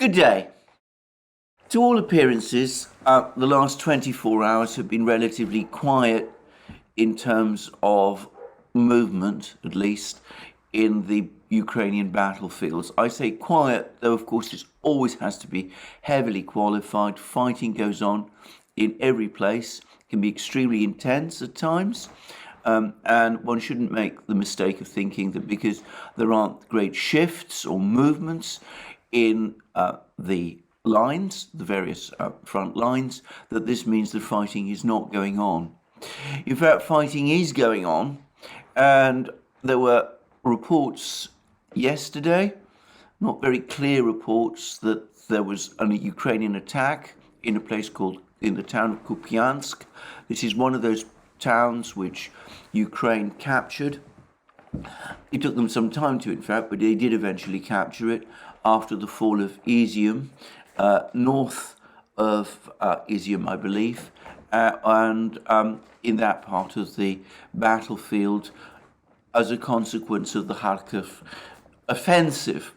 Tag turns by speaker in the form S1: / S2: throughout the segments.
S1: Good day. To all appearances, the last 24 hours have been relatively quiet in terms of movement, at least, in the Ukrainian battlefields. I say quiet, though of course it always has to be heavily qualified. Fighting goes on in every place, it can be extremely intense at times. And one shouldn't make the mistake of thinking that because there aren't great shifts or movements in the lines, the various front lines, that this means that fighting is not going on. In fact, fighting is going on, and there were reports yesterday, not very clear reports, that there was a Ukrainian attack in the town of Kupiansk. This is one of those towns which Ukraine captured. It took them some time to, in fact, but they did eventually capture it after the fall of ETHEREUM, north of ETHEREUM, I believe, and in that part of the battlefield as a consequence of the Kharkiv offensive.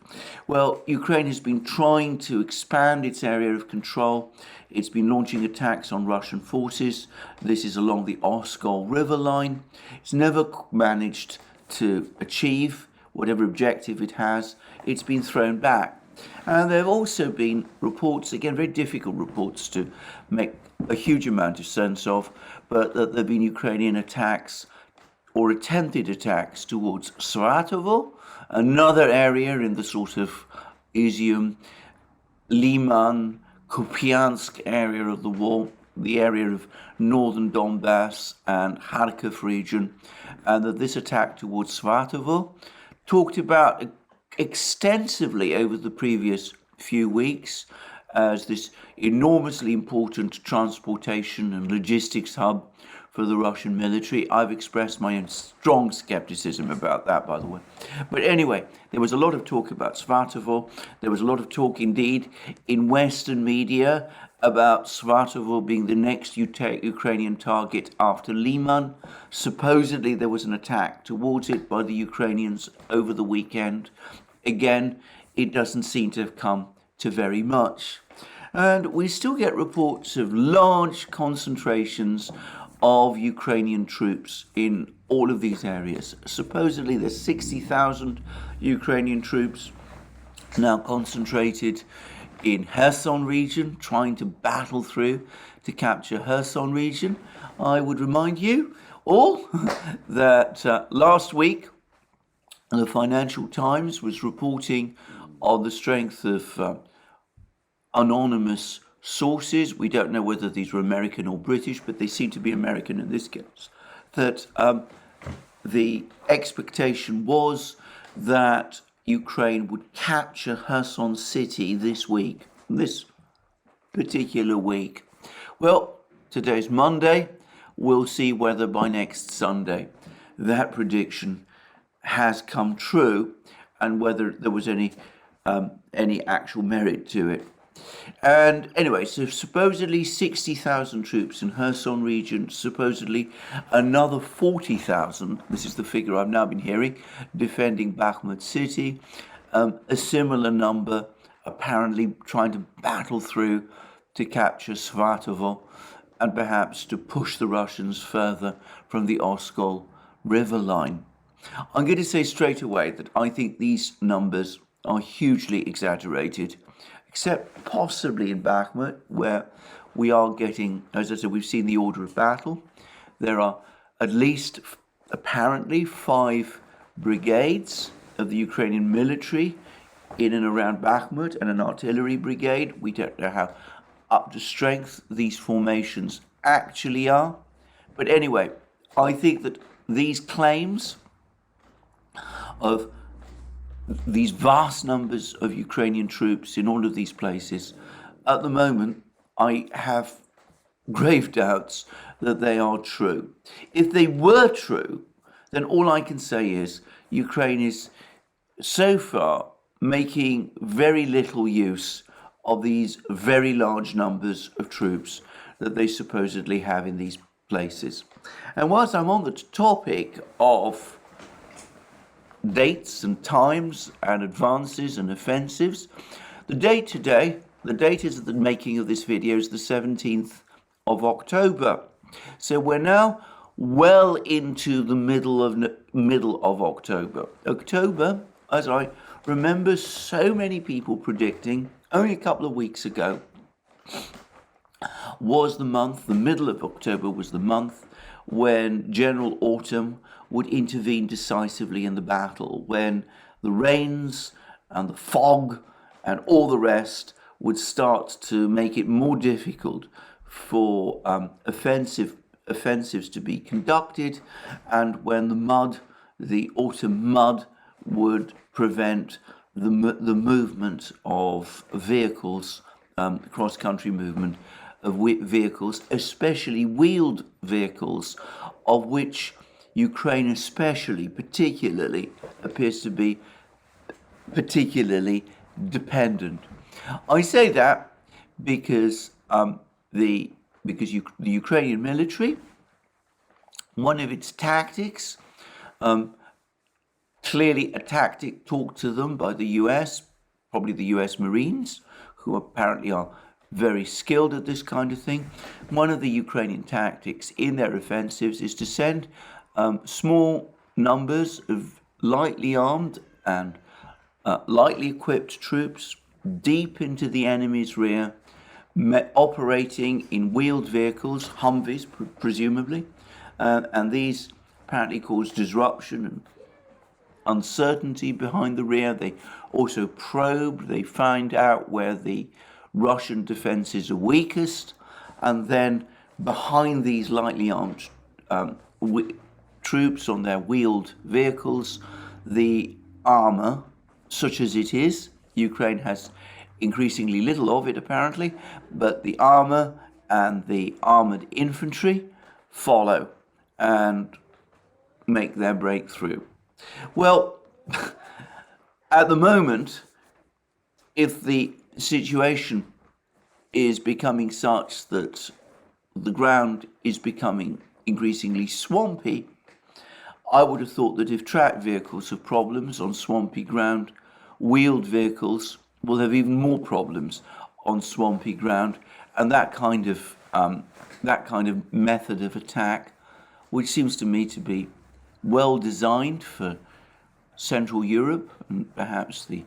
S1: Well, Ukraine has been trying to expand its area of control. It's been launching attacks on Russian forces. This is along the Oskol river line. It's never managed to achieve whatever objective it has. It's been thrown back. And there have also been reports, again, very difficult reports to make a huge amount of sense of, but that there have been Ukrainian attacks or attempted attacks towards Saratovo, another area in the sort of Izium, Liman, Kupiansk area of the war, the area of northern Donbass and Kharkiv region, and that this attack towards Saratovo, talked about extensively over the previous few weeks as this enormously important transportation and logistics hub for the Russian military. I've expressed my own strong skepticism about that, by the way. But anyway, there was a lot of talk about Saratovo. There was a lot of talk, indeed, in Western media about Saratovo being the next Ukrainian target after Liman. Supposedly, there was an attack towards it by the Ukrainians over the weekend. Again, it doesn't seem to have come to very much. And we still get reports of large concentrations of Ukrainian troops in all of these areas. Supposedly there's 60,000 Ukrainian troops now concentrated in Kherson region, trying to battle through to capture Kherson region. I would remind you all that last week the Financial Times was reporting on the strength of anonymous sources. We don't know whether these were American or British, but they seem to be American in this case, that the expectation was that Ukraine would capture Kherson city this particular week. Well, today's Monday. We'll see whether by next Sunday that prediction has come true and whether there was any actual merit to it. And anyway, so supposedly 60,000 troops in Kherson region, supposedly another 40,000, this is the figure I've now been hearing, defending Bakhmut city, a similar number apparently trying to battle through to capture Saratovo and perhaps to push the Russians further from the Oskol river line. I'm going to say straight away that I think these numbers are hugely exaggerated, except possibly in Bakhmut, where we are getting, as I said, we've seen the order of battle. There are at least, apparently, 5 brigades of the Ukrainian military in and around Bakhmut and an artillery brigade. We don't know how up to strength these formations actually are. But anyway, I think that these claims of these vast numbers of Ukrainian troops in all of these places, at the moment, I have grave doubts that they are true. If they were true, then all I can say is Ukraine is so far making very little use of these very large numbers of troops that they supposedly have in these places. And whilst I'm on the topic of dates and times and advances and offensives, The date today, the date is the making of this video is the 17th of October. So we're now well into the middle of October. October, as I remember so many people predicting only a couple of weeks ago, was the month, the middle of October was the month when General Autumn would intervene decisively in the battle, when the rains and the fog and all the rest would start to make it more difficult for offensives to be conducted, and when the autumn mud would prevent the movement of vehicles, cross-country movement of vehicles, especially wheeled vehicles, of which Ukraine particularly appears to be particularly dependent. I say that because the Ukrainian military, one of its tactics, clearly a tactic taught to them by the US, probably the US Marines, who apparently are very skilled at this kind of thing. One of the Ukrainian tactics in their offensives is to send small numbers of lightly armed and lightly equipped troops deep into the enemy's rear, operating in wheeled vehicles, Humvees presumably, and these apparently cause disruption and uncertainty behind the rear. They also probe, they find out where the Russian defenses are weakest, and then behind these lightly armed troops on their wheeled vehicles, the armor, such as it is, Ukraine has increasingly little of it apparently, but the armor and the armored infantry follow and make their breakthrough. Well, at the moment, if the situation is becoming such that the ground is becoming increasingly swampy, I would have thought that if tracked vehicles have problems on swampy ground, wheeled vehicles will have even more problems on swampy ground, and that kind of method of attack, which seems to me to be well designed for Central Europe and perhaps the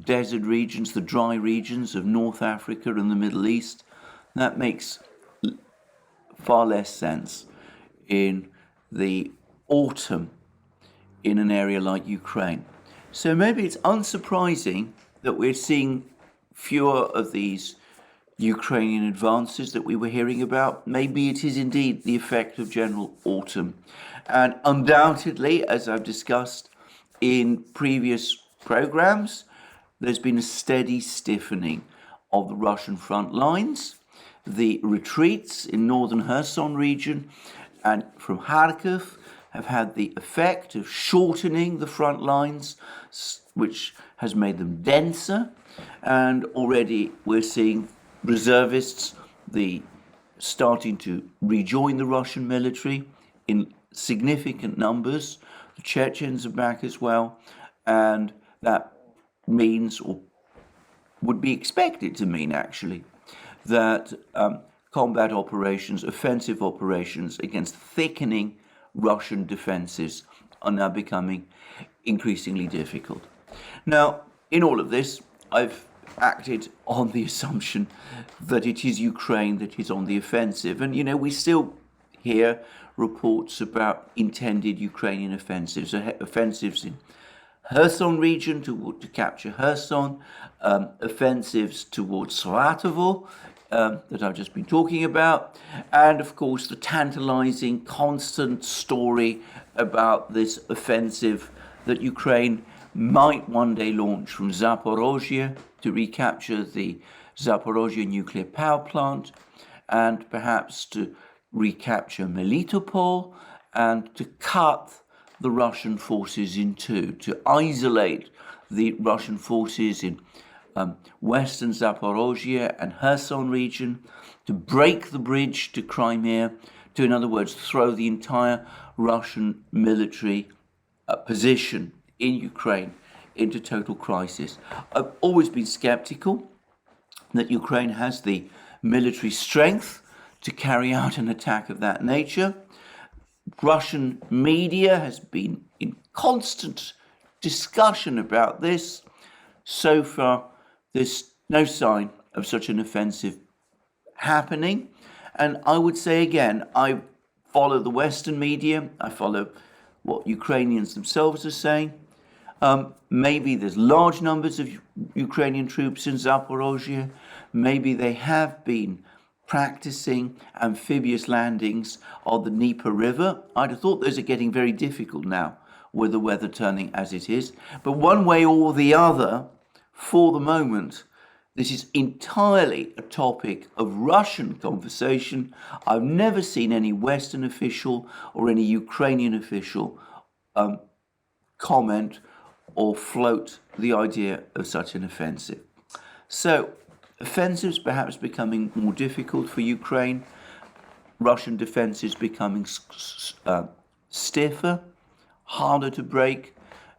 S1: desert regions, the dry regions of North Africa and the Middle East, that makes far less sense in the autumn in an area like Ukraine. So maybe it's unsurprising that we're seeing fewer of these Ukrainian advances that we were hearing about. Maybe it is indeed the effect of General Autumn. And undoubtedly, as I've discussed in previous programs, there's been a steady stiffening of the Russian front lines. The retreats in northern Kherson region and from Kharkiv have had the effect of shortening the front lines, which has made them denser. And already we're seeing reservists starting to rejoin the Russian military in significant numbers. The Chechens are back as well, and that means, or would be expected to mean actually, that combat operations, offensive operations against thickening Russian defenses are now becoming increasingly difficult. Now, in all of this, I've acted on the assumption that it is Ukraine that is on the offensive. And, we still hear reports about intended Ukrainian offensives in Kherson region to capture Kherson, offensives towards Saratovo that I've just been talking about, and of course the tantalizing constant story about this offensive that Ukraine might one day launch from Zaporozhye to recapture the Zaporozhye nuclear power plant, and perhaps to recapture Melitopol, and to cut the Russian forces in two, to isolate the Russian forces in western Zaporozhye and Kherson region, to break the bridge to Crimea, to, in other words, throw the entire Russian military position in Ukraine into total crisis. I've always been skeptical that Ukraine has the military strength to carry out an attack of that nature. Russian media has been in constant discussion about this. So far, there's no sign of such an offensive happening. And I would say again, I follow the Western media, I follow what Ukrainians themselves are saying. Maybe there's large numbers of Ukrainian troops in Zaporozhye. Maybe they have been practicing amphibious landings on the Dnieper River. I'd have thought those are getting very difficult now with the weather turning as it is. But one way or the other, for the moment, this is entirely a topic of Russian conversation. I've never seen any Western official or any Ukrainian official comment or float the idea of such an offensive. So, offensives perhaps becoming more difficult for Ukraine, Russian defenses becoming stiffer, harder to break,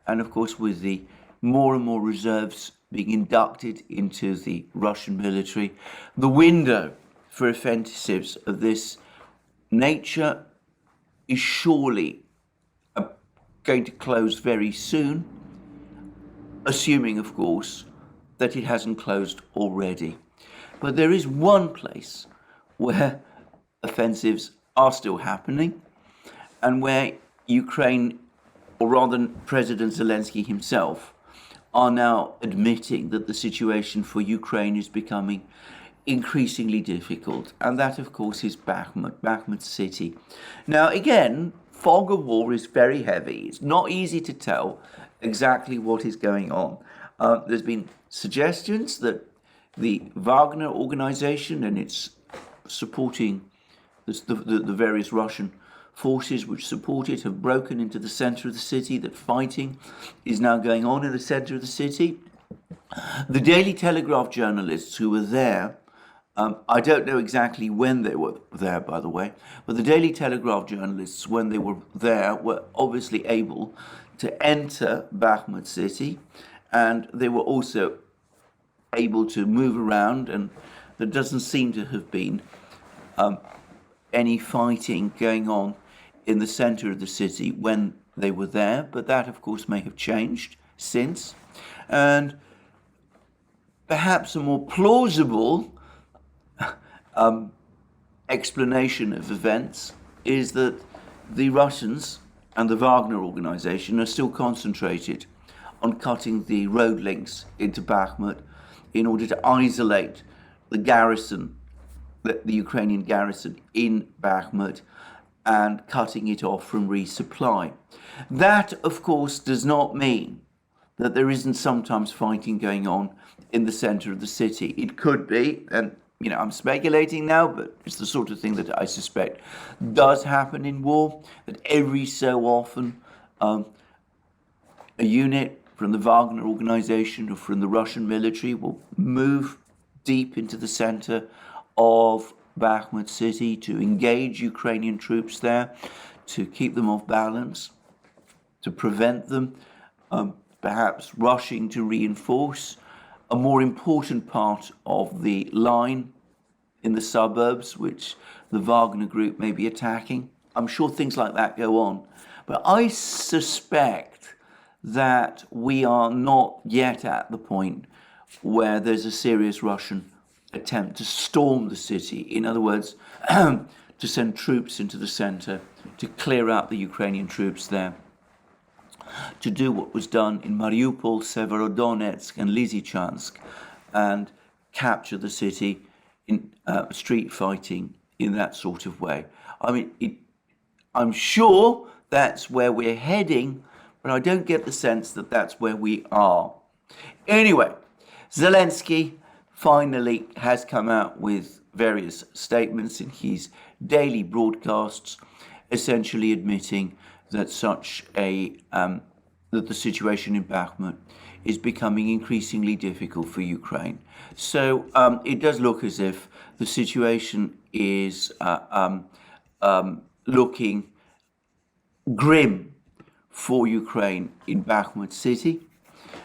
S1: and of course with the more and more reserves being inducted into the Russian military, the window for offensives of this nature is surely going to close very soon, assuming, of course, that it hasn't closed already. But there is one place where offensives are still happening and where Ukraine, or rather President Zelensky himself, are now admitting that the situation for Ukraine is becoming increasingly difficult. And that, of course, is Bakhmut city. Now, again, fog of war is very heavy. It's not easy to tell exactly what is going on. There's been suggestions that the Wagner organization and its supporting the various Russian forces which support it have broken into the center of the city, that fighting is now going on in the center of the city. The Daily Telegraph journalists who were there, I don't know exactly when they were there, by the way, but the Daily Telegraph journalists, when they were there, were obviously able to enter Bakhmut city, and they were also able to move around, and there doesn't seem to have been any fighting going on in the center of the city when they were there, but that of course may have changed since. And perhaps a more plausible explanation of events is that the Russians and the Wagner organization are still concentrated on cutting the road links into Bakhmut in order to isolate the garrison, the Ukrainian garrison in Bakhmut, and cutting it off from resupply. That, of course, does not mean that there isn't sometimes fighting going on in the center of the city. It could be, and I'm speculating now, but it's the sort of thing that I suspect does happen in war, that every so often a unit from the Wagner organization or from the Russian military will move deep into the center of Bakhmut city to engage Ukrainian troops there, to keep them off balance, to prevent them perhaps rushing to reinforce a more important part of the line in the suburbs, which the Wagner group may be attacking. I'm sure things like that go on. But I suspect that we are not yet at the point where there's a serious Russian attempt to storm the city. In other words, to send troops into the center, to clear out the Ukrainian troops there, to do what was done in Mariupol, Severodonetsk and Lysychansk, and capture the city in street fighting in that sort of way. I mean, I'm sure that's where we're heading, but I don't get the sense that that's where we are. Anyway, Zelensky finally has come out with various statements in his daily broadcasts, essentially admitting that that the situation in Bakhmut is becoming increasingly difficult for Ukraine. So it does look as if the situation is looking grim for Ukraine in Bakhmut city.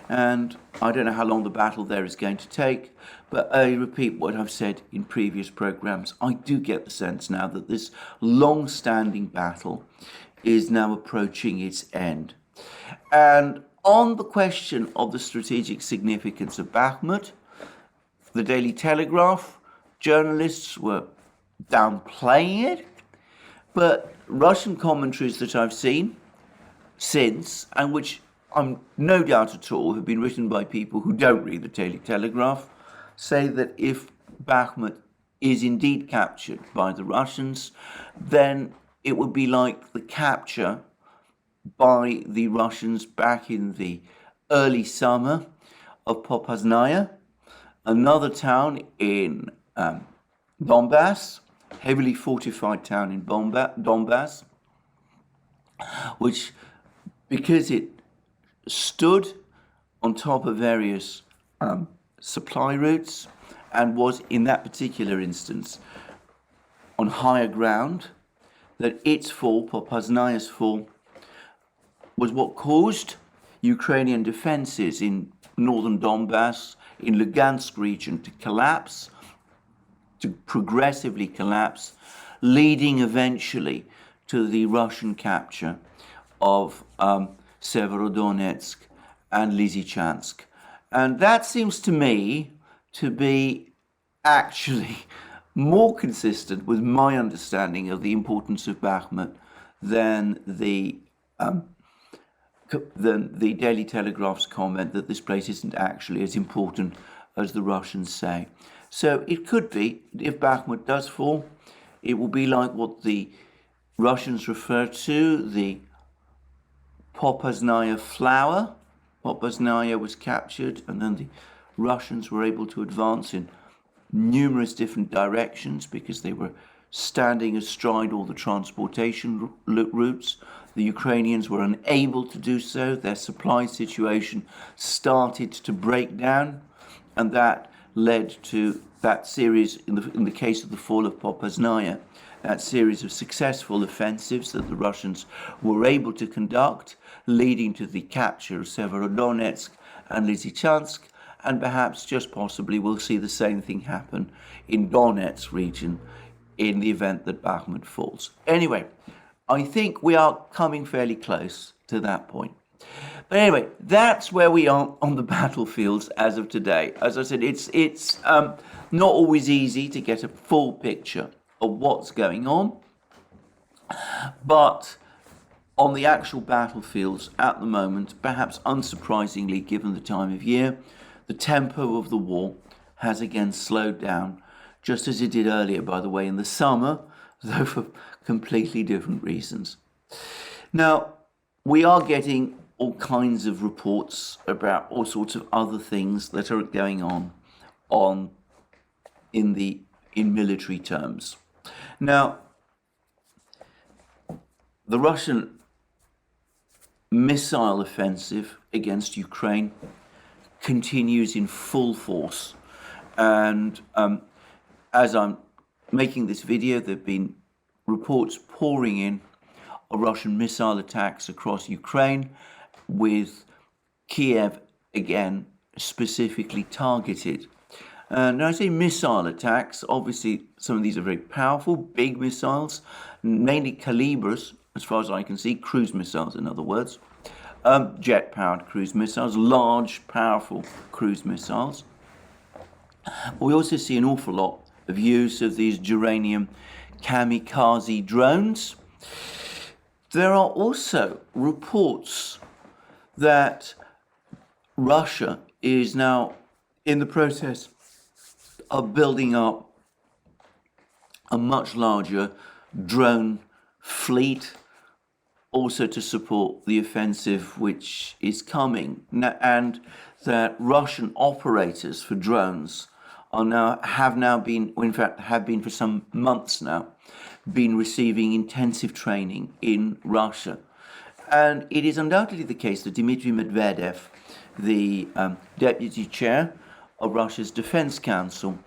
S1: and I don't know how long the battle there is going to take, but I repeat what I've said in previous programs. I do get the sense now that this long-standing battle is now approaching its end. And on the question of the strategic significance of Bakhmut, the Daily Telegraph journalists were downplaying it, but Russian commentaries that I've seen since, and which I'm no doubt at all have been written by people who don't read the Daily Telegraph, say that if Bakhmut is indeed captured by the Russians, then it would be like the capture by the Russians back in the early summer of Popasnaya, another town in Donbass, heavily fortified town in Donbass, which, because it stood on top of various supply routes and was, in that particular instance, on higher ground, that its fall, Popasnaya's fall, was what caused Ukrainian defenses in northern Donbass, in Lugansk region, to collapse, to progressively collapse, leading eventually to the Russian capture of Severodonetsk and Lysychansk. And that seems to me to be actually more consistent with my understanding of the importance of Bakhmut than the Daily Telegraph's comment that this place isn't actually as important as the Russians say. So it could be, if Bakhmut does fall, it will be like what the Russians refer to, the Popasnaya flower. Popasnaya was captured, and then the Russians were able to advance in numerous different directions because they were standing astride all the transportation routes. The Ukrainians were unable to do so. Their supply situation started to break down, and that led to that series, in the case of the fall of Popasnaya, that series of successful offensives that the Russians were able to conduct, leading to the capture of Severodonetsk and Lysychansk, and perhaps, just possibly, we'll see the same thing happen in Donetsk region in the event that Bakhmut falls. Anyway, I think we are coming fairly close to that point. But anyway, that's where we are on the battlefields as of today. As I said, it's not always easy to get a full picture of what's going on, but on the actual battlefields at the moment, perhaps unsurprisingly given the time of year, the tempo of the war has again slowed down, just as it did earlier, by the way, in the summer, though for completely different reasons. Now, we are getting all kinds of reports about all sorts of other things that are going on in military terms. Now, the Russian missile offensive against Ukraine continues in full force, and as I'm making this video, there have been reports pouring in of Russian missile attacks across Ukraine, with Kiev again specifically targeted. And I say missile attacks, obviously some of these are very powerful, big missiles, mainly calibers, as far as I can see, cruise missiles in other words, jet-powered cruise missiles, large, powerful cruise missiles. We also see an awful lot of use of these Duranium kamikaze drones. There are also reports that Russia is now in the process of building up a much larger drone fleet, also to support the offensive which is coming, and that Russian operators for drones have been for some months now, been receiving intensive training in Russia. And it is undoubtedly the case that Dmitry Medvedev, the deputy chair of Russia's Defense Council,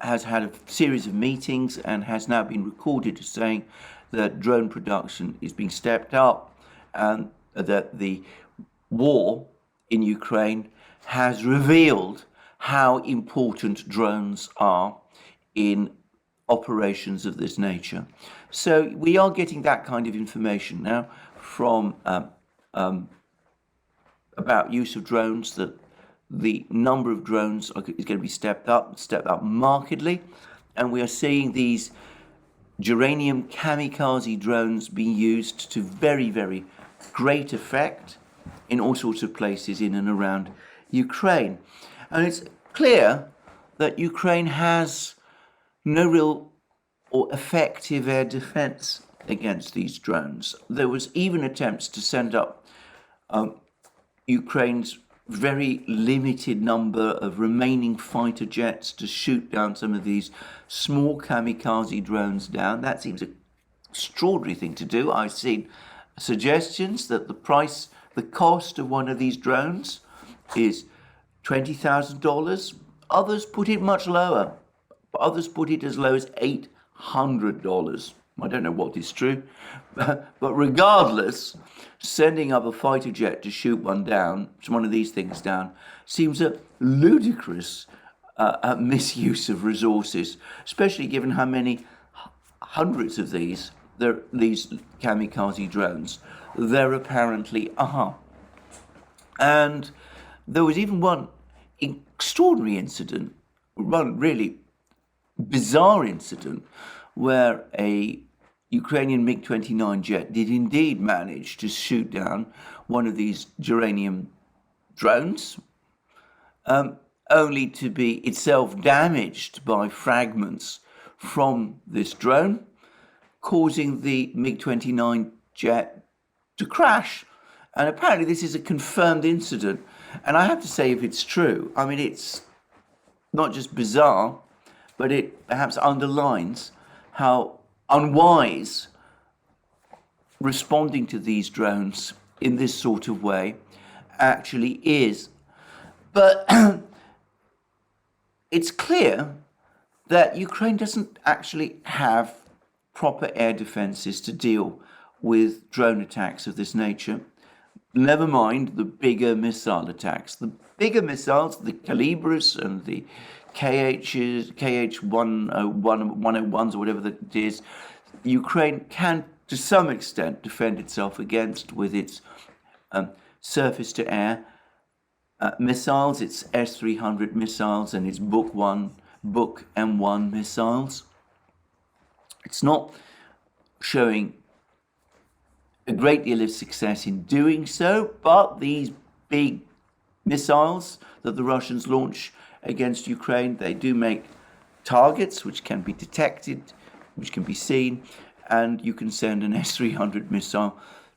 S1: has had a series of meetings and has now been recorded as saying that drone production is being stepped up, and that the war in Ukraine has revealed how important drones are in operations of this nature. So we are getting that kind of information now from about use of drones, that the number of drones is going to be stepped up markedly, and we are seeing these geranium kamikaze drones being used to very, very great effect in all sorts of places in and around Ukraine. And it's clear that Ukraine has no real or effective air defense against these drones. There was even attempts to send up Ukraine's very limited number of remaining fighter jets to shoot down some of these small kamikaze drones down. That seems an extraordinary thing to do. I've seen suggestions that the cost of one of these drones is $20,000. Others put it much lower. Others put it as low as $800. I don't know what is true, but regardless, sending up a fighter jet to shoot one of these things down, seems a ludicrous misuse of resources, especially given how many hundreds of these kamikaze drones there apparently are. And there was even one extraordinary incident, one really bizarre incident, where a Ukrainian MiG-29 jet did indeed manage to shoot down one of these geranium drones, only to be itself damaged by fragments from this drone, causing the MiG-29 jet to crash. And apparently this is a confirmed incident. And I have to say, if it's true, I mean, it's not just bizarre, but it perhaps underlines how unwise responding to these drones in this sort of way actually is. But it's clear that Ukraine doesn't actually have proper air defenses to deal with drone attacks of this nature. Never mind the bigger missile attacks. The bigger missiles, the Calibers and the KH-101s or whatever that it is, Ukraine can to some extent defend itself against with its surface-to-air missiles, its S-300 missiles and its Book M1 missiles. It's not showing a great deal of success in doing so, but these big missiles that the Russians launch against Ukraine, they do make targets which can be detected, which can be seen, and you can send an S-300 missile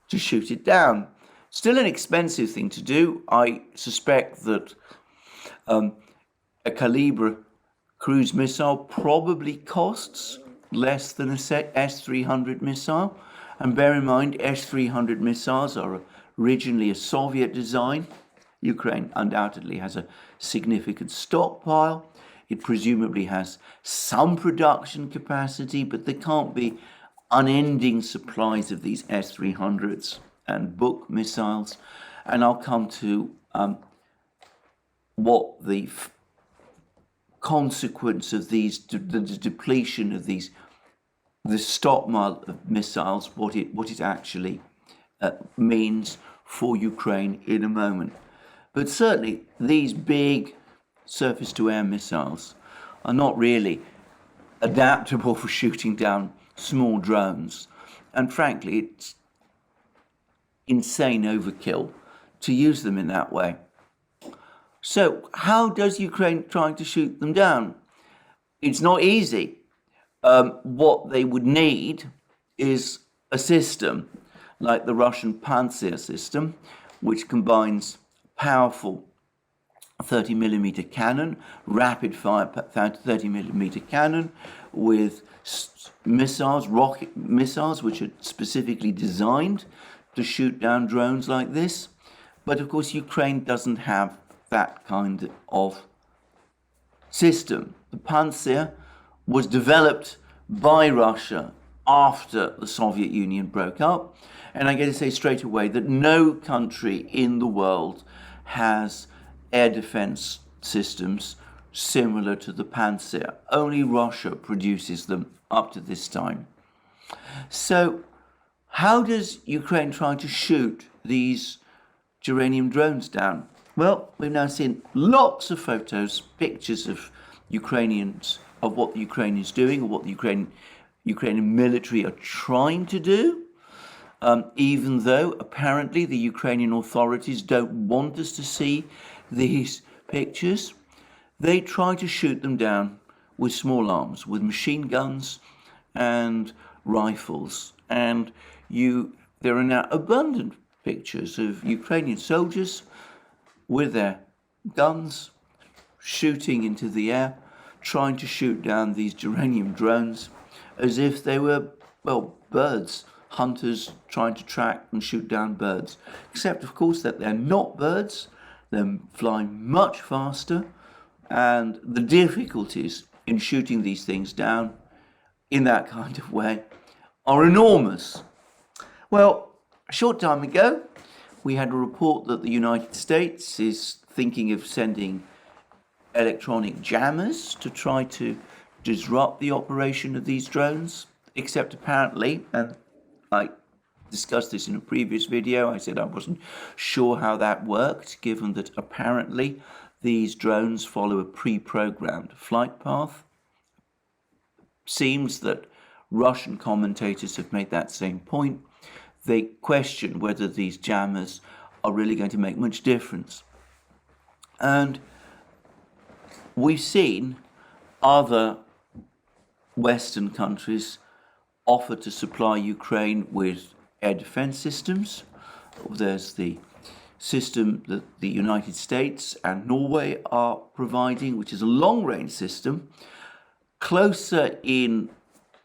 S1: to shoot it down. Still an expensive thing to do. I suspect that a Calibre cruise missile probably costs less than a S-300 missile. And bear in mind, S-300 missiles are originally a Soviet design. Ukraine undoubtedly has a significant stockpile. It presumably has some production capacity, but there can't be unending supplies of these S-300s and Book missiles. And I'll come to what the consequence of these, the depletion of these, the stockpile of missiles, what it actually means for Ukraine in a moment. But certainly these big surface-to-air missiles are not really adaptable for shooting down small drones. And frankly, it's insane overkill to use them in that way. So how does Ukraine try to shoot them down? It's not easy. What they would need is a system like the Russian Pantsir system, which combines powerful 30mm cannon, rapid fire 30mm cannon, with missiles, rocket missiles, which are specifically designed to shoot down drones like this. But of course, Ukraine doesn't have that kind of system. The Pantsir was developed by Russia after the Soviet Union broke up. And I got to say straight away that no country in the world has air defense systems similar to the Panzer. Only Russia produces them up to this time. So how does Ukraine try to shoot these geranium drones down? Well, we've now seen lots of photos, pictures of Ukrainians, of what the Ukrainians doing, or what the Ukrainian military are trying to do, even though apparently the Ukrainian authorities don't want us to see these pictures. They try to shoot them down with small arms, with machine guns and rifles. And there are now abundant pictures of Ukrainian soldiers with their guns shooting into the air, trying to shoot down these geranium drones as if they were, well, birds, hunters trying to track and shoot down birds. Except, of course, that they're not birds. They're flying much faster, and the difficulties in shooting these things down in that kind of way are enormous. Well, a short time ago, we had a report that the United States is thinking of sending electronic jammers to try to disrupt the operation of these drones, except apparently, and I discussed this in a previous video, I said I wasn't sure how that worked, given that apparently these drones follow a pre-programmed flight path. Seems that Russian commentators have made that same point. They question whether these jammers are really going to make much difference. And we've seen other Western countries offer to supply Ukraine with air defense systems. There's the system that the United States and Norway are providing, which is a long-range system, closer in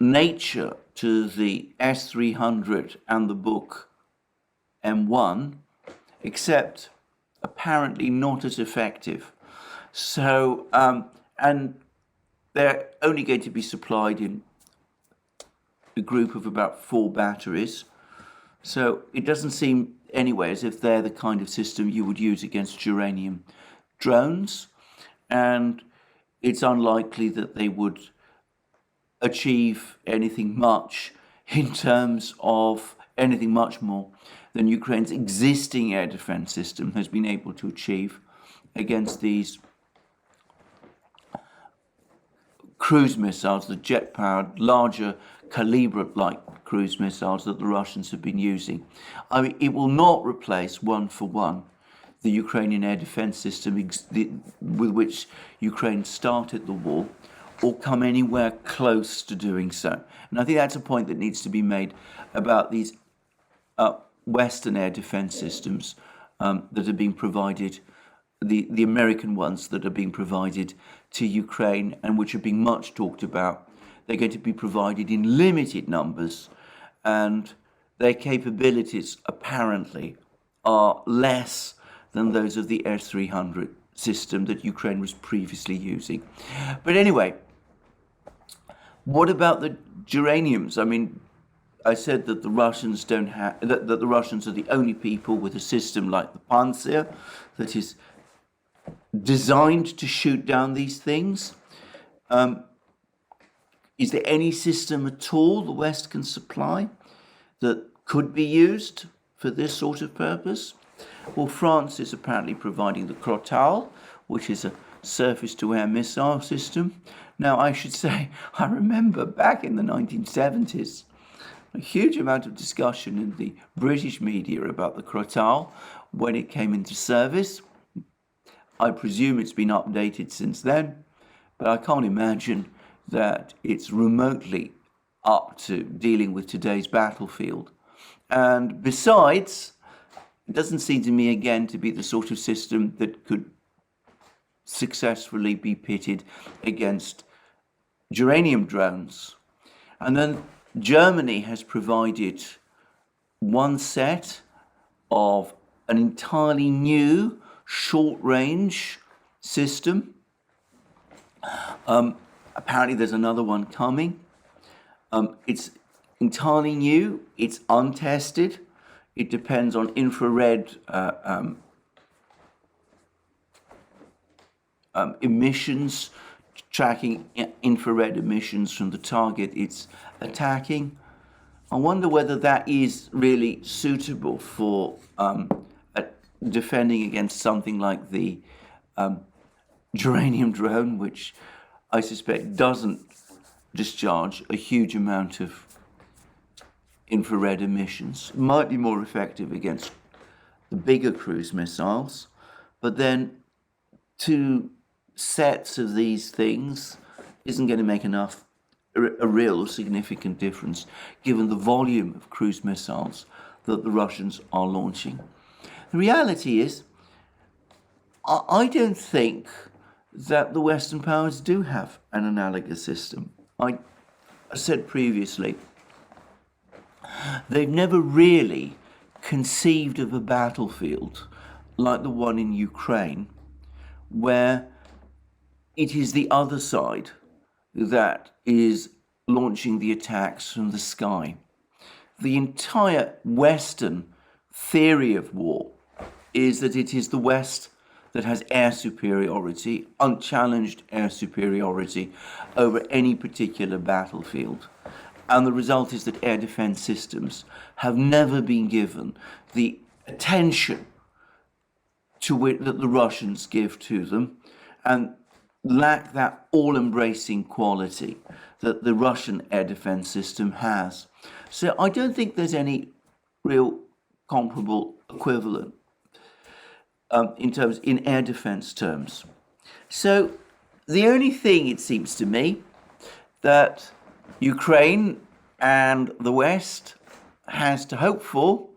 S1: nature to the S-300 and the Buk M1, except apparently not as effective. So, and they're only going to be supplied in a group of about 4 batteries. So it doesn't seem anyway as if they're the kind of system you would use against geranium drones. And it's unlikely that they would achieve anything much in terms of anything much more than Ukraine's existing air defense system has been able to achieve against these cruise missiles, the jet-powered, larger calibre-like cruise missiles that the Russians have been using. I mean, it will not replace one for one the Ukrainian air defense system with which Ukraine started the war, or come anywhere close to doing so. And I think that's a point that needs to be made about these Western air defense systems that are being provided, the American ones that are being provided to Ukraine and which are being much talked about. They're going to be provided in limited numbers, and their capabilities apparently are less than those of the S-300 system that Ukraine was previously using. But anyway, what about the geraniums? I mean, I said that the Russians don't have that the Russians are the only people with a system like the Panzer that is designed to shoot down these things. Is there any system at all the West can supply that could be used for this sort of purpose? Well, France is apparently providing the Crotale, which is a surface-to-air missile system. Now, I should say, I remember back in the 1970s, a huge amount of discussion in the British media about the Crotale when it came into service. I presume it's been updated since then, but I can't imagine that it's remotely up to dealing with today's battlefield. And besides, it doesn't seem to me again to be the sort of system that could successfully be pitted against geranium drones. And then Germany has provided one set of an entirely new short-range system. Apparently there's another one coming. It's entirely new, it's untested, it depends on infrared emissions, tracking infrared emissions from the target it's attacking. I wonder whether that is really suitable for defending against something like the geranium drone, which I suspect doesn't discharge a huge amount of infrared emissions. Might be more effective against the bigger cruise missiles, but then 2 sets of these things isn't going to make a real significant difference given the volume of cruise missiles that the Russians are launching. The reality is, I don't think that the Western powers do have an analogous system. I said previously, they've never really conceived of a battlefield like the one in Ukraine, where it is the other side that is launching the attacks from the sky. The entire Western theory of war is that it is the West that has air superiority, unchallenged air superiority over any particular battlefield. And the result is that air defense systems have never been given the attention to it that the Russians give to them, and lack that all-embracing quality that the Russian air defense system has. So I don't think there's any real comparable equivalent in air defense terms. So the only thing, it seems to me, that Ukraine and the West has to hope for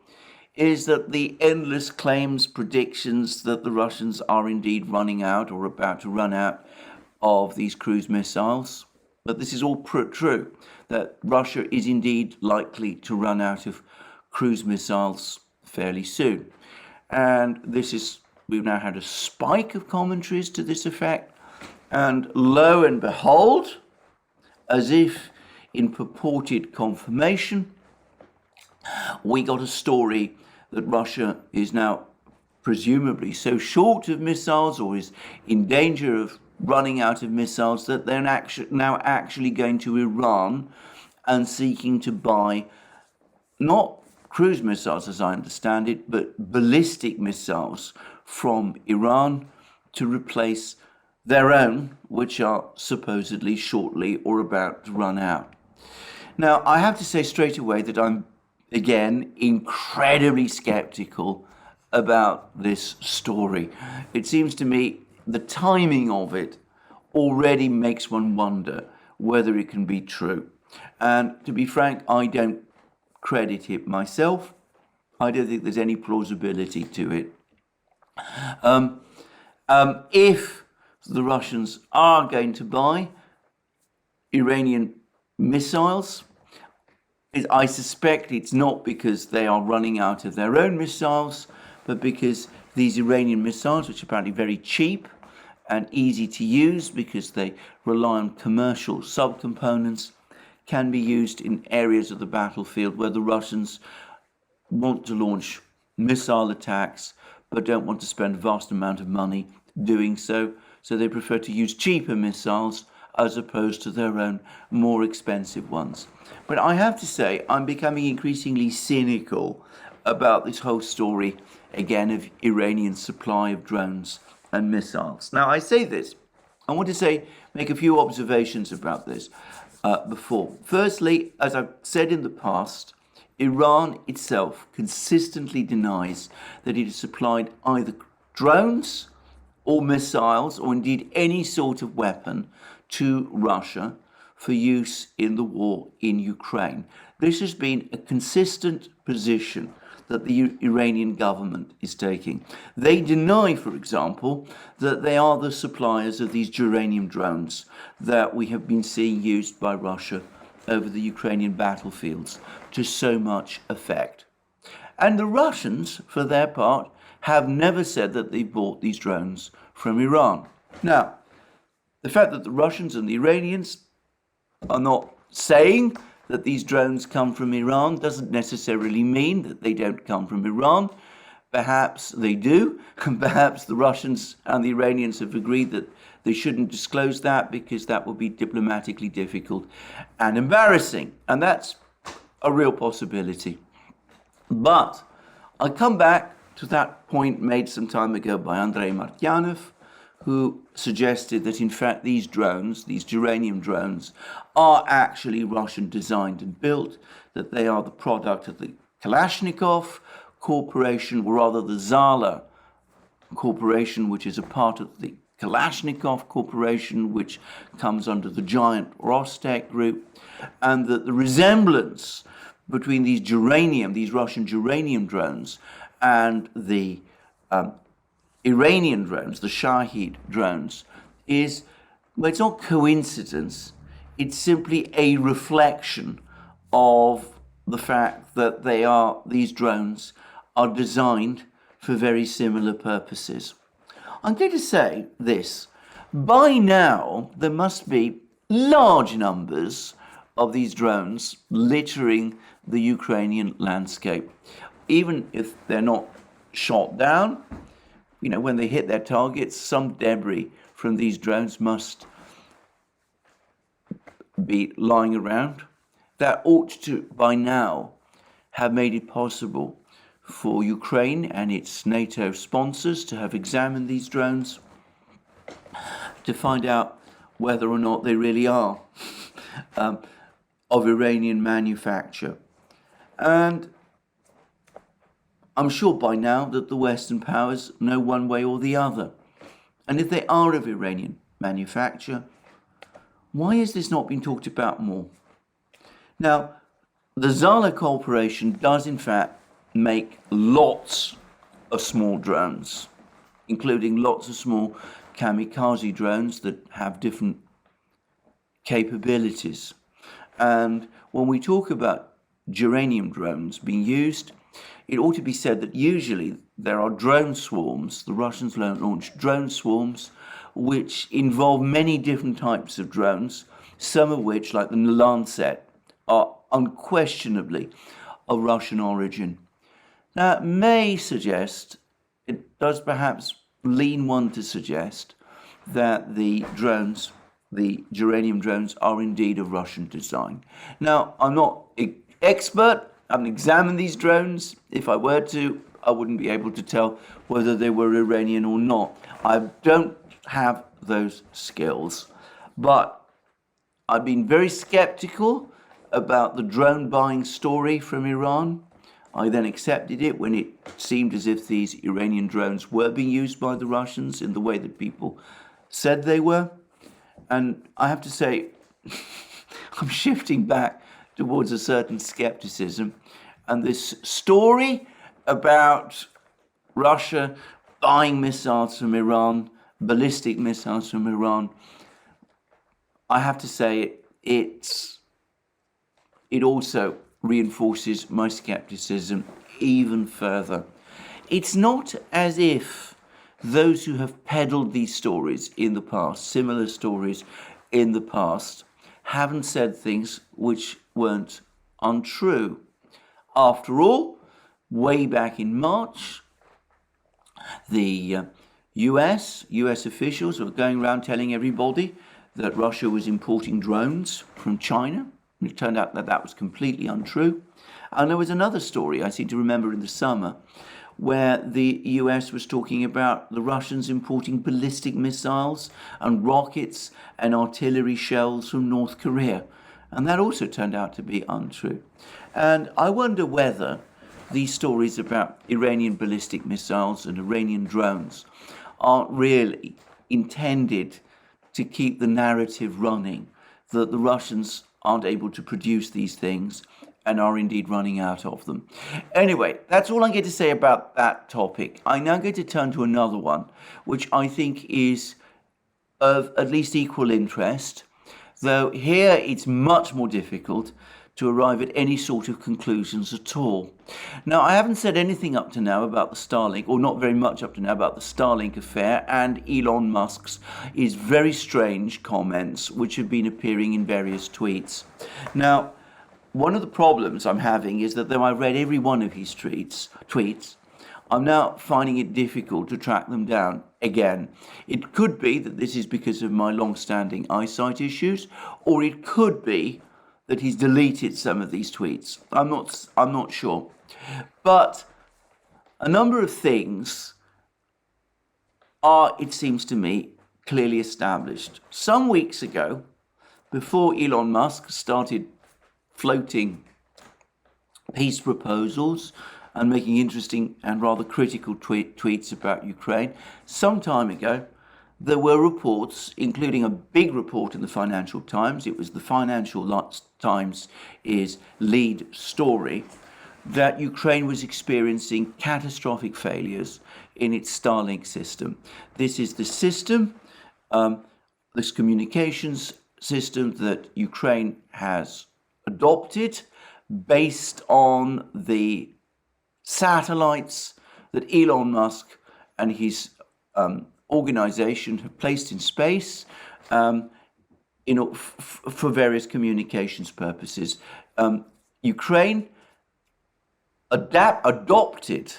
S1: is that the endless claims, predictions that the Russians are indeed running out or about to run out of these cruise missiles, but this is all true, that Russia is indeed likely to run out of cruise missiles fairly soon. And we've now had a spike of commentaries to this effect, and lo and behold, as if in purported confirmation, we got a story that Russia is now presumably so short of missiles or is in danger of running out of missiles that they're now actually going to Iran and seeking to buy not cruise missiles, as I understand it, but ballistic missiles from Iran to replace their own, which are supposedly shortly or about to run out. Now, I have to say straight away that I'm, again, incredibly skeptical about this story. It seems to me the timing of it already makes one wonder whether it can be true. And to be frank, I don't credit it myself. I don't think there's any plausibility to it. If the Russians are going to buy Iranian missiles, I suspect it's not because they are running out of their own missiles, but because these Iranian missiles, which are apparently very cheap and easy to use because they rely on commercial subcomponents, can be used in areas of the battlefield where the Russians want to launch missile attacks but don't want to spend a vast amount of money doing so. So they prefer to use cheaper missiles as opposed to their own more expensive ones. But I have to say, I'm becoming increasingly cynical about this whole story, again, of Iranian supply of drones and missiles. Now, I say this, I want to make a few observations about this before. Firstly, as I've said in the past, Iran itself consistently denies that it has supplied either drones or missiles, or indeed any sort of weapon, to Russia for use in the war in Ukraine. This has been a consistent position that the Iranian government is taking. They deny, for example, that they are the suppliers of these geranium drones that we have been seeing used by Russia over the Ukrainian battlefields to so much effect. And the Russians, for their part, have never said that they bought these drones from Iran. Now, the fact that the Russians and the Iranians are not saying that these drones come from Iran doesn't necessarily mean that they don't come from Iran. Perhaps they do, and perhaps the Russians and the Iranians have agreed that they shouldn't disclose that because that would be diplomatically difficult and embarrassing. And that's a real possibility. But I come back to that point made some time ago by Andrei Martyanov, who suggested that in fact these drones, these geranium drones, are actually Russian designed and built, that they are the product of the Kalashnikov Corporation, or rather the Zala Corporation, which is a part of the Kalashnikov Corporation, which comes under the giant Rostec group, and that the resemblance between these Russian geranium drones, and the Iranian drones, the Shahid drones, is, well, it's not coincidence, it's simply a reflection of the fact that these drones are designed for very similar purposes. I'm going to say this. By now, there must be large numbers of these drones littering the Ukrainian landscape. Even if they're not shot down, when they hit their targets, some debris from these drones must be lying around. That ought to, by now, have made it possible for Ukraine and its NATO sponsors to have examined these drones to find out whether or not they really are of Iranian manufacture. And I'm sure by now that the Western powers know one way or the other. And if they are of Iranian manufacture, why has this not been talked about more? Now, the Zala Corporation does in fact make lots of small drones, including lots of small kamikaze drones that have different capabilities. And when we talk about geranium drones being used, it ought to be said that usually there are drone swarms, the Russians launch drone swarms, which involve many different types of drones, some of which, like the Lancet, are unquestionably of Russian origin. Now, it may suggest, it does perhaps lean one to suggest, that the drones, the geranium drones, are indeed of Russian design. Now, I'm not an expert, I haven't examined these drones. If I were to, I wouldn't be able to tell whether they were Iranian or not. I don't have those skills. But I've been very skeptical about the drone buying story from Iran. I then accepted it when it seemed as if these Iranian drones were being used by the Russians in the way that people said they were. And I have to say, I'm shifting back towards a certain skepticism. And this story about Russia buying missiles from Iran, ballistic missiles from Iran, I have to say it also reinforces my skepticism even further. It's not as if those who have peddled these stories in the past, similar stories in the past, haven't said things which weren't untrue. After all, way back in March, the US officials were going around telling everybody that Russia was importing drones from China. It turned out that that was completely untrue. And there was another story, I seem to remember in the summer, where the US was talking about the Russians importing ballistic missiles and rockets and artillery shells from North Korea. And that also turned out to be untrue. And I wonder whether these stories about Iranian ballistic missiles and Iranian drones aren't really intended to keep the narrative running that the Russians aren't able to produce these things and are indeed running out of them. Anyway, that's all I'm going to say about that topic. I'm now going to turn to another one, which I think is of at least equal interest, though here it's much more difficult to arrive at any sort of conclusions at all. Now, I haven't said anything up to now about the Starlink, or not very much up to now about the Starlink affair and Elon Musk's very strange comments which have been appearing in various tweets. Now, one of the problems I'm having is that though I read every one of his tweets, I'm now finding it difficult to track them down again. It could be that this is because of my long-standing eyesight issues, or it could be that he's deleted some of these tweets. I'm not sure. But a number of things are, it seems to me, clearly established. Some weeks ago, before Elon Musk started floating peace proposals and making interesting and rather critical tweets about Ukraine, some time ago, there were reports, including a big report in the Financial Times. It was the Financial Times' lead story, that Ukraine was experiencing catastrophic failures in its Starlink system. This is the system, this communications system that Ukraine has adopted based on the satellites that Elon Musk and his organization have placed in space for various communications purposes. Ukraine adopted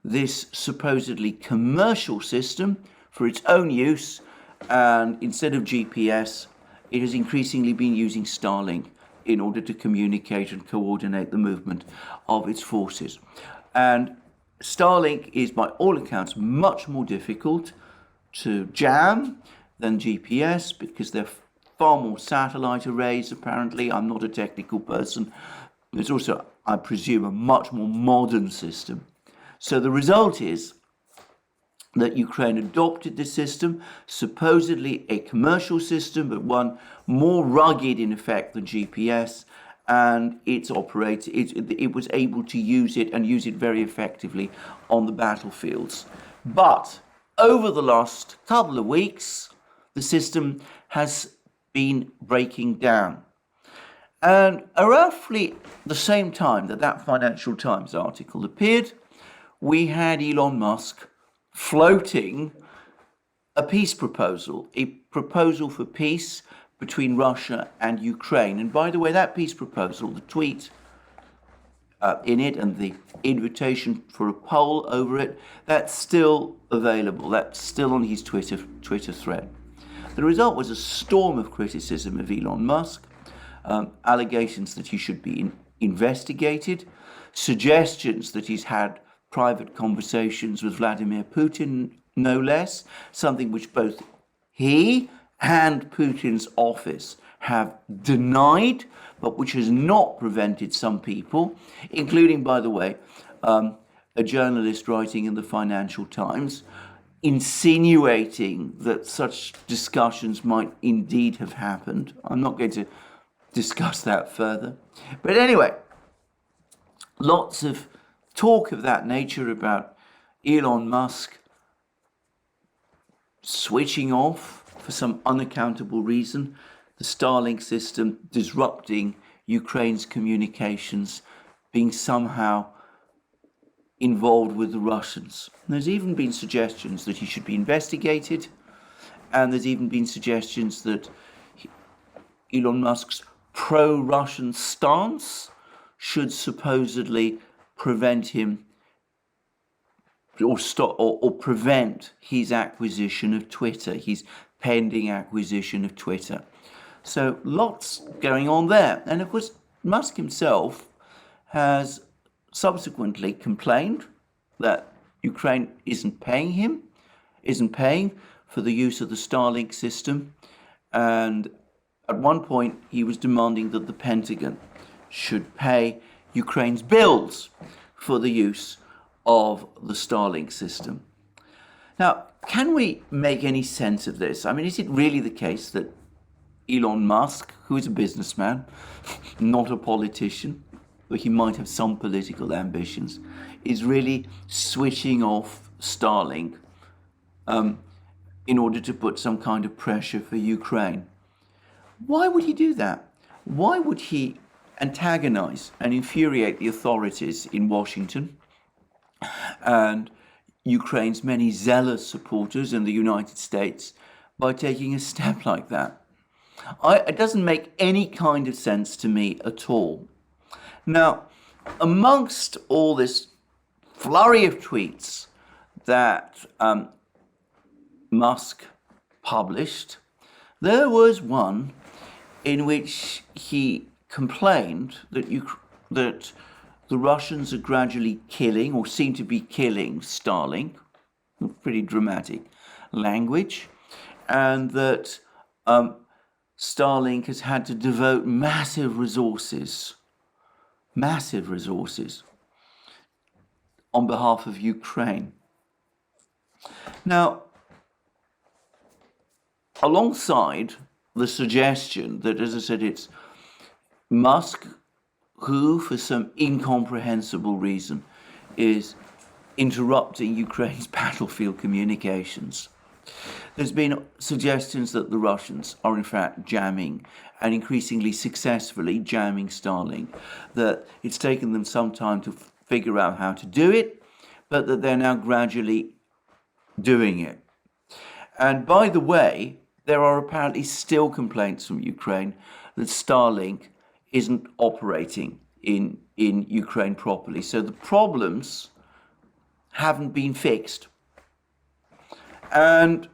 S1: this supposedly commercial system for its own use, and instead of GPS, it has increasingly been using Starlink in order to communicate and coordinate the movement of its forces. And Starlink is, by all accounts, much more difficult to jam than GPS because they're far more satellite arrays, apparently. I'm not a technical person. It's also, I presume, a much more modern system. So the result is that Ukraine adopted this system, supposedly a commercial system, but one more rugged in effect than GPS, and it was able to use it and use it very effectively on the battlefields. But over the last couple of weeks, the system has been breaking down. And roughly the same time that Financial Times article appeared, we had Elon Musk floating a peace proposal, a proposal for peace between Russia and Ukraine. And by the way, that peace proposal, the tweet in it and the invitation for a poll over it, that's still available. That's still on his Twitter thread. The result was a storm of criticism of Elon Musk, allegations that he should be investigated, suggestions that he's had private conversations with Vladimir Putin, no less, something which both he and Putin's office have denied, but which has not prevented some people, including, by the way, a journalist writing in the Financial Times, insinuating that such discussions might indeed have happened. I'm not going to discuss that further. But anyway, lots of talk of that nature about Elon Musk switching off for some unaccountable reason the Starlink system, disrupting Ukraine's communications, being somehow involved with the Russians. And there's even been suggestions that he should be investigated, and there's even been suggestions that Elon Musk's pro-Russian stance should supposedly prevent him or stop or prevent his acquisition of Twitter, his pending acquisition of Twitter. So lots going on there. And of course, Musk himself has subsequently complained that Ukraine isn't paying for the use of the Starlink system. And at one point, he was demanding that the Pentagon should pay Ukraine's bills for the use of the Starlink system. Now, can we make any sense of this? I mean, is it really the case that Elon Musk, who is a businessman, not a politician, but he might have some political ambitions, is really switching off Starlink in order to put some kind of pressure for Ukraine? Why would he do that? Why would he antagonize and infuriate the authorities in Washington and Ukraine's many zealous supporters in the United States by taking a step like that? It doesn't make any kind of sense to me at all. Now, amongst all this flurry of tweets that Musk published, there was one in which he complained that the Russians are gradually killing, or seem to be killing, Starlink, pretty dramatic language, and that Starlink has had to devote massive resources on behalf of Ukraine. Now, alongside the suggestion that, as I said, it's Musk who, for some incomprehensible reason, is interrupting Ukraine's battlefield communications. There's been suggestions that the Russians are in fact jamming, and increasingly successfully jamming, Starlink, that it's taken them some time to figure out how to do it, but that they're now gradually doing it. And by the way, there are apparently still complaints from Ukraine that Starlink isn't operating in Ukraine properly. So the problems haven't been fixed. And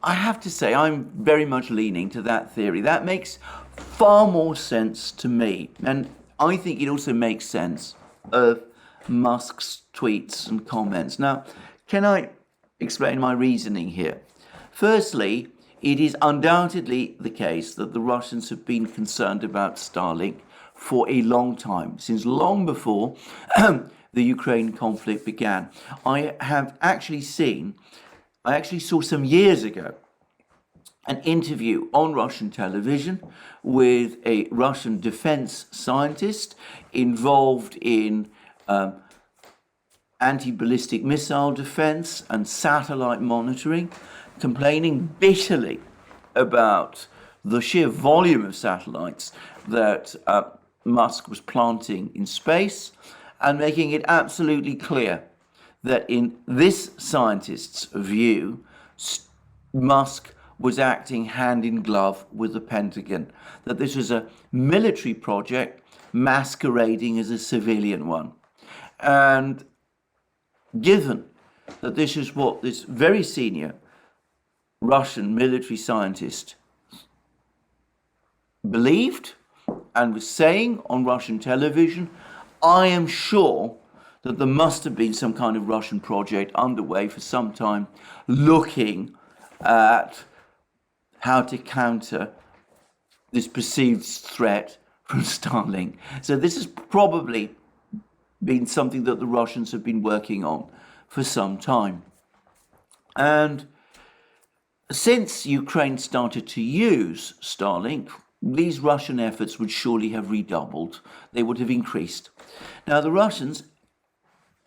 S1: I have to say, I'm very much leaning to that theory. That makes far more sense to me. And I think it also makes sense of Musk's tweets and comments. Now, can I explain my reasoning here? Firstly, it is undoubtedly the case that the Russians have been concerned about Starlink for a long time, since long before the Ukraine conflict began. I actually saw some years ago an interview on Russian television with a Russian defense scientist involved in anti-ballistic missile defense and satellite monitoring, complaining bitterly about the sheer volume of satellites that Musk was planting in space, and making it absolutely clear that in this scientist's view, Musk was acting hand in glove with the Pentagon, that this was a military project masquerading as a civilian one. And given that this is what this very senior Russian military scientist believed and was saying on Russian television, I am sure that there must have been some kind of Russian project underway for some time looking at how to counter this perceived threat from Starlink. So this has probably been something that the Russians have been working on for some time. And since Ukraine started to use Starlink, these Russian efforts would surely have redoubled. They would have increased. Now, the Russians,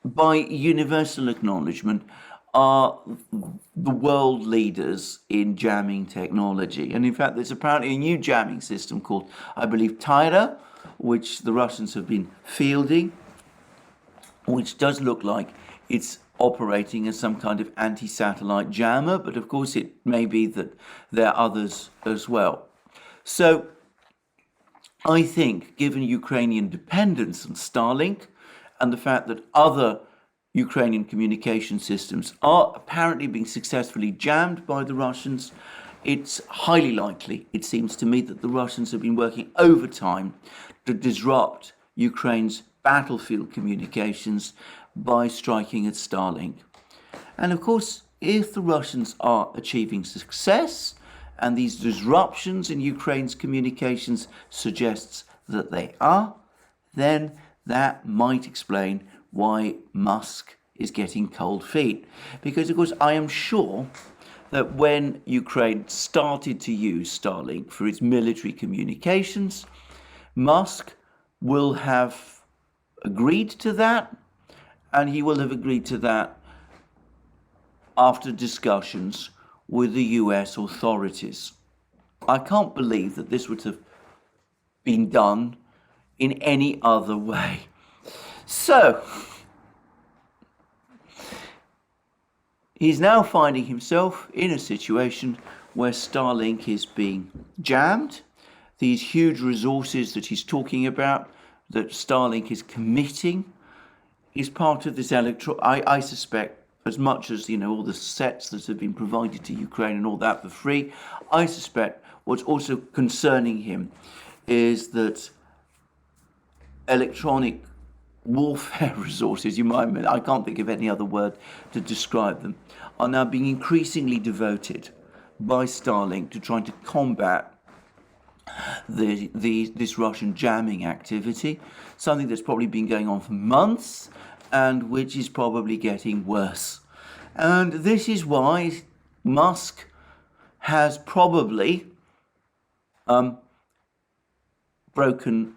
S1: by universal acknowledgement, are the world leaders in jamming technology. And in fact, there's apparently a new jamming system called, I believe, ETHEREUM, which the Russians have been fielding, which does look like it's operating as some kind of anti-satellite jammer, but of course it may be that there are others as well. So I think, given Ukrainian dependence on Starlink and the fact that other Ukrainian communication systems are apparently being successfully jammed by the Russians, it's highly likely, it seems to me, that the Russians have been working overtime to disrupt Ukraine's battlefield communications by striking at Starlink. And of course, if the Russians are achieving success, and these disruptions in Ukraine's communications suggests that they are, then that might explain why Musk is getting cold feet. Because, of course, I am sure that when Ukraine started to use Starlink for its military communications, Musk will have agreed to that, and he will have agreed to that after discussions with the US authorities. I can't believe that this would have been done in any other way. So, he's now finding himself in a situation where Starlink is being jammed. These huge resources that he's talking about, that Starlink is committing, is part of this I suspect, as much as, all the sets that have been provided to Ukraine and all that for free, I suspect what's also concerning him is that electronic warfare resources, I can't think of any other word to describe them, are now being increasingly devoted by Starlink to trying to combat this Russian jamming activity, something that's probably been going on for months and which is probably getting worse. And this is why Musk has probably broken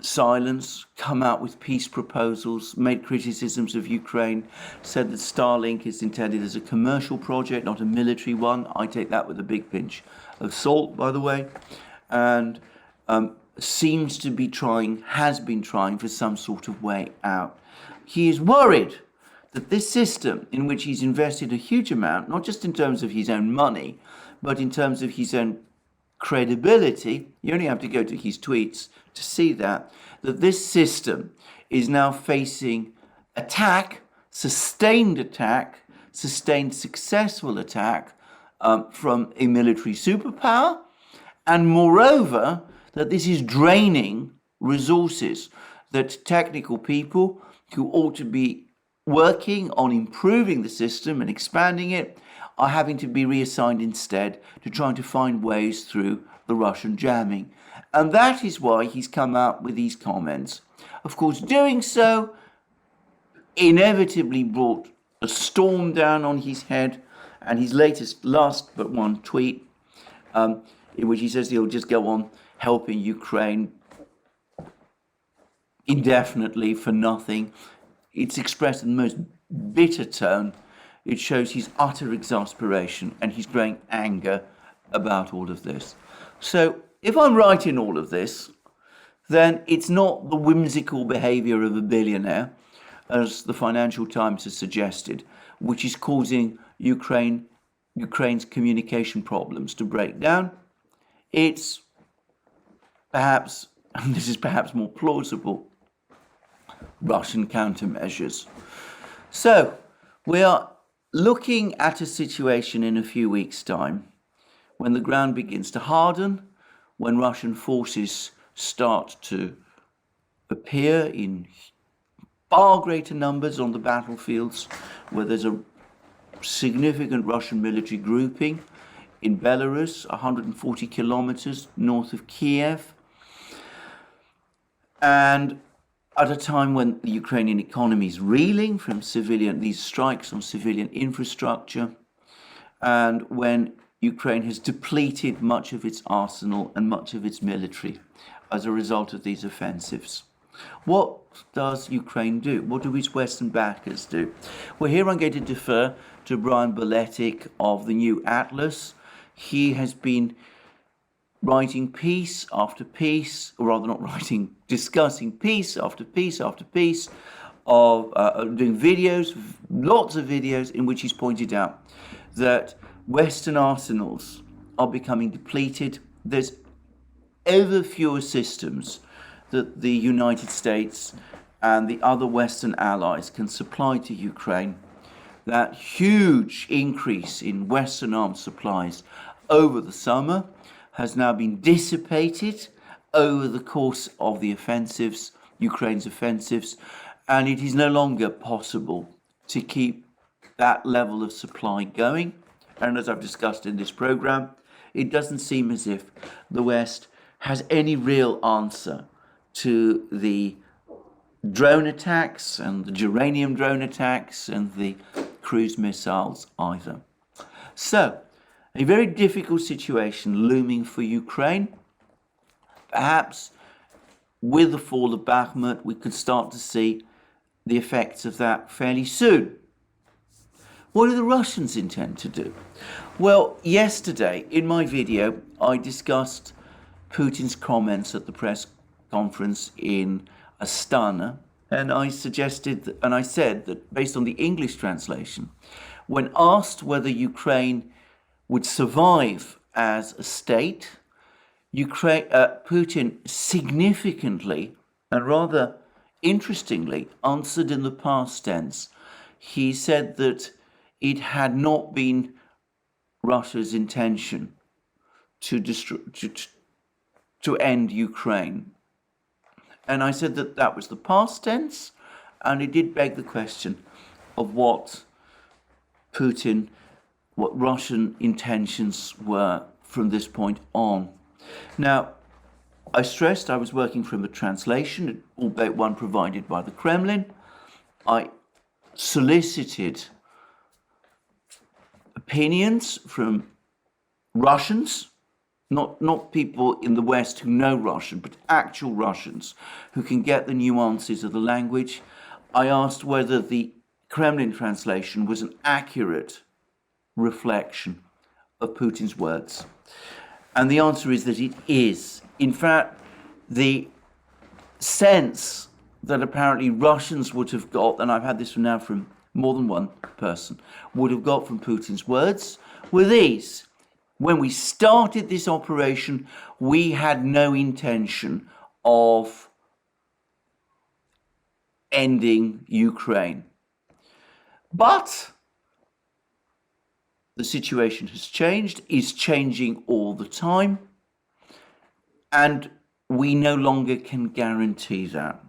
S1: silence, come out with peace proposals, made criticisms of Ukraine, said that Starlink is intended as a commercial project, not a military one. I take that with a big pinch of salt, by the way, and seems to be has been trying for some sort of way out. He is worried that this system, in which he's invested a huge amount, not just in terms of his own money, but in terms of his own credibility, you only have to go to his tweets to see that this system is now facing sustained successful attack from a military superpower, and moreover, that this is draining resources that technical people who ought to be working on improving the system and expanding it are having to be reassigned instead to trying to find ways through the Russian jamming. And that is why he's come out with these comments. Of course, doing so inevitably brought a storm down on his head, and his last but one tweet, in which he says he'll just go on helping Ukraine indefinitely for nothing. It's expressed in the most bitter tone. It shows his utter exasperation and his growing anger about all of this. So if I'm right in all of this, then it's not the whimsical behavior of a billionaire, as the Financial Times has suggested, which is causing Ukraine's communication problems to break down. It's perhaps, and this is perhaps more plausible, Russian countermeasures. So we are looking at a situation in a few weeks' time when the ground begins to harden, when Russian forces start to appear in far greater numbers on the battlefields, where there's a significant Russian military grouping in Belarus, 140 kilometers north of Kiev, and at a time when the Ukrainian economy is reeling from these strikes on civilian infrastructure, and when Ukraine has depleted much of its arsenal and much of its military as a result of these offensives. What does Ukraine do? What do its Western backers do? Well, here I'm going to defer to Brian Boletic of the New Atlas. He has been writing piece after piece, or rather not writing, discussing piece after piece after piece of doing videos, lots of videos in which he's pointed out that Western arsenals are becoming depleted. There's ever fewer systems that the United States and the other Western allies can supply to Ukraine. That huge increase in Western arms supplies over the summer has now been dissipated over the course of the offensives, Ukraine's offensives, and it is no longer possible to keep that level of supply going. And as I've discussed in this program, it doesn't seem as if the West has any real answer to the drone attacks and the geranium drone attacks and the cruise missiles either. So, a very difficult situation looming for Ukraine. Perhaps with the fall of Bakhmut, we could start to see the effects of that fairly soon. What do the Russians intend to do? Well, yesterday in my video, I discussed Putin's comments at the press conference in Astana, and I suggested and I said that based on the English translation, when asked whether Ukraine would survive as a state, Putin significantly and rather interestingly, answered in the past tense. He said that it had not been Russia's intention to to end Ukraine. And I said that that was the past tense, and it did beg the question of what Russian intentions were from this point on. Now, I stressed I was working from a translation, albeit one provided by the Kremlin. I solicited opinions from Russians, not people in the West who know Russian, but actual Russians who can get the nuances of the language. I asked whether the Kremlin translation was an accurate reflection of Putin's words. And the answer is that it is. In fact, the sense that apparently Russians would have got, and I've had this now from more than one person, would have got from Putin's words were these. When we started this operation, we had no intention of ending Ukraine. But the situation has changed, is changing all the time, and we no longer can guarantee that.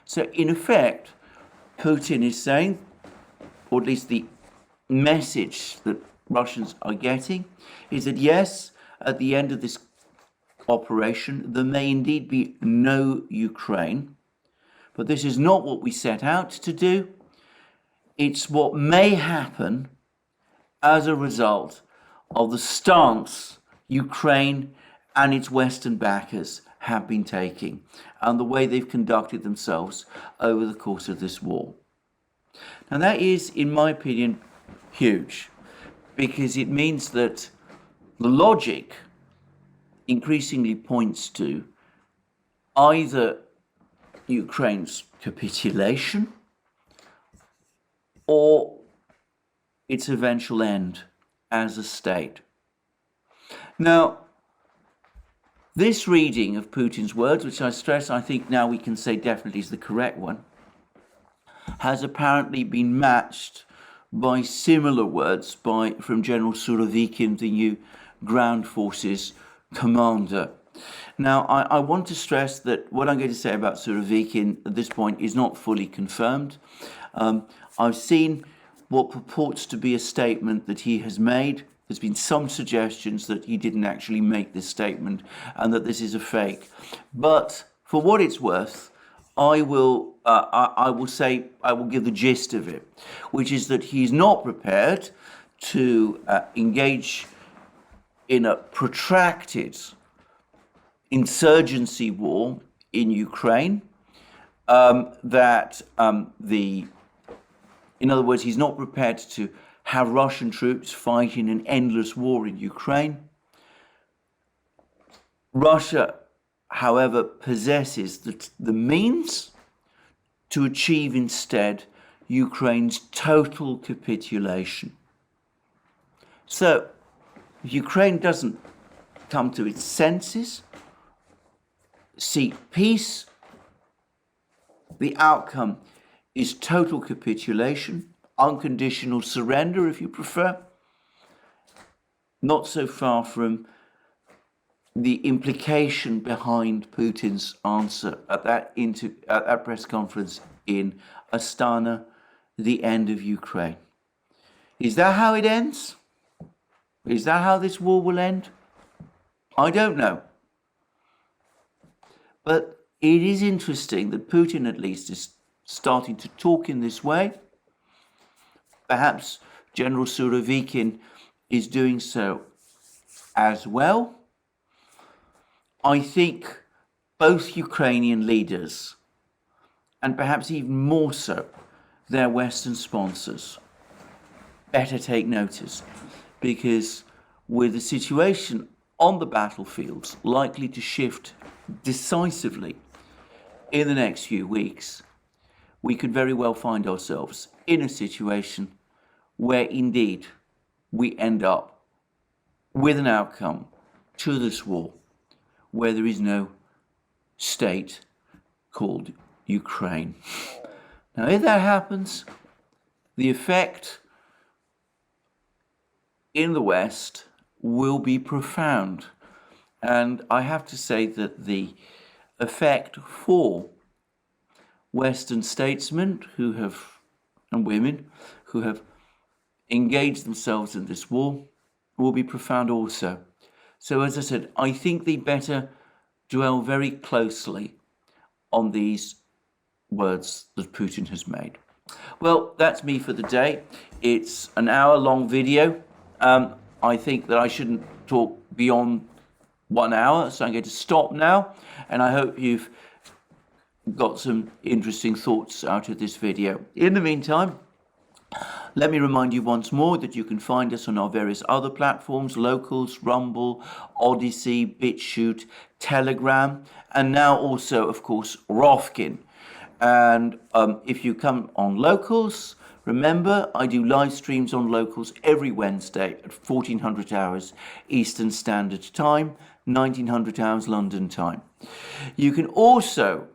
S1: So in effect, Putin is saying, or at least the message that Russians are getting, is that yes, at the end of this operation, there may indeed be no Ukraine, but this is not what we set out to do. It's what may happen as a result of the stance Ukraine and its Western backers have been taking and the way they've conducted themselves over the course of this war. Now that is, in my opinion, huge, because it means that the logic increasingly points to either Ukraine's capitulation or its eventual end as a state. Now, this reading of Putin's words, which I stress I think now we can say definitely is the correct one, has apparently been matched by similar words from General Surovikin, the new ground forces commander. Now, I want to stress that what I'm going to say about Surovikin at this point is not fully confirmed. I've seen what purports to be a statement that he has made. There's been some suggestions that he didn't actually make this statement and that this is a fake. But for what it's worth, I will give the gist of it, which is that he's not prepared to engage in a protracted insurgency war in Ukraine. In other words, he's not prepared to have Russian troops fight in an endless war in Ukraine. Russia, however, possesses the means to achieve instead Ukraine's total capitulation. So, if Ukraine doesn't come to its senses, seek peace, the outcome is total capitulation, unconditional surrender if you prefer. Not so far from the implication behind Putin's answer at that press conference in Astana, the end of Ukraine. Is that how it ends? Is that how this war will end? I don't know. But it is interesting that Putin at least is starting to talk in this way. Perhaps General Surovikin is doing so as well. I think both Ukrainian leaders, and perhaps even more so their Western sponsors, better take notice, because with the situation on the battlefields likely to shift decisively in the next few weeks, we could very well find ourselves in a situation where indeed we end up with an outcome to this war where there is no state called Ukraine. Now, if that happens, the effect in the West will be profound. And I have to say that the effect for Western statesmen and women who have engaged themselves in this war will be profound also. So, as I said, I think they better dwell very closely on these words that Putin has made. Well, that's me for the day. It's an hour-long video. I think that I shouldn't talk beyond 1 hour, so I'm going to stop now, and I hope you've got some interesting thoughts out of this video. In the meantime, let me remind you once more that you can find us on our various other platforms: Locals, Rumble, ODYSEE, BitChute, Telegram, and now also, of course, Rofkin. And if you come on Locals, remember, I do live streams on Locals every Wednesday at 1400 hours Eastern Standard Time, 1900 hours London time. You can also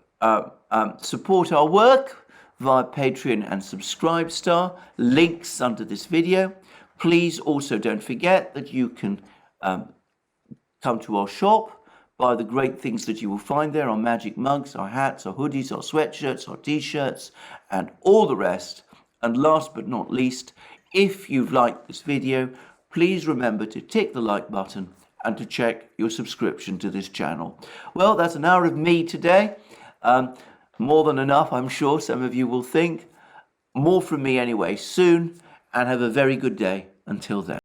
S1: support our work via Patreon and Subscribestar, links under this video. Please also don't forget that you can come to our shop, buy the great things that you will find there: our magic mugs, our hats, our hoodies, our sweatshirts, our t-shirts, and all the rest. And last but not least, if you've liked this video, please remember to tick the like button and to check your subscription to this channel. Well, that's an hour of me today. More than enough, I'm sure some of you will think. More from me anyway soon, and have a very good day until then.